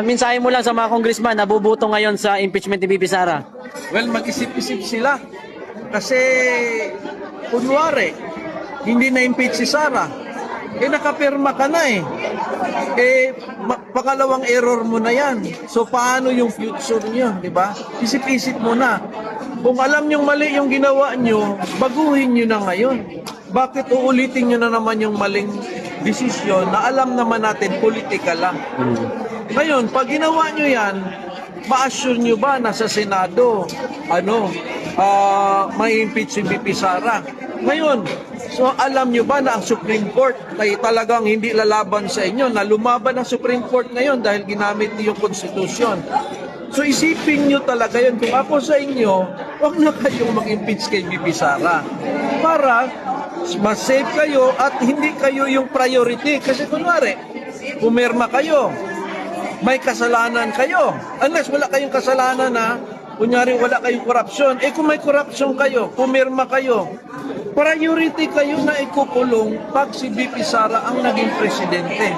Mensahe mo lang sa mga congressman na bubuto ngayon sa impeachment ni BP Sara. Well, mag-isip-isip sila. Kasi, kunwari, hindi na-impeach si Sara. Nakapirma ka na eh. Pakalawang error mo na yan. So, paano yung future nyo, di ba? Isip-isip mo na. Kung alam nyong mali yung ginawa nyo, baguhin nyo na ngayon. Bakit uulitin nyo na naman yung maling desisyon na alam naman natin politika lang? Ngayon, pag ginawa nyo yan, ma-assure nyo ba na sa Senado, may impeach si BP Sara? Ngayon, so alam nyo ba na ang Supreme Court ay talagang hindi lalaban sa inyo, na lumaban ang Supreme Court ngayon dahil ginamit niyo yung konstitusyon? So isipin nyo talaga yun. Kung ako sa inyo, huwag na kayong mag-impeach kay BP Sara para mas safe kayo at hindi kayo yung priority. Kasi kunwari, pumirma kayo, may kasalanan kayo. Unless wala kayong kasalanan na, kunyari wala kayong korupsyon. Kung may korupsyon kayo, pumirma kayo, priority kayo na ikukulong pag si BP Sara ang naging presidente.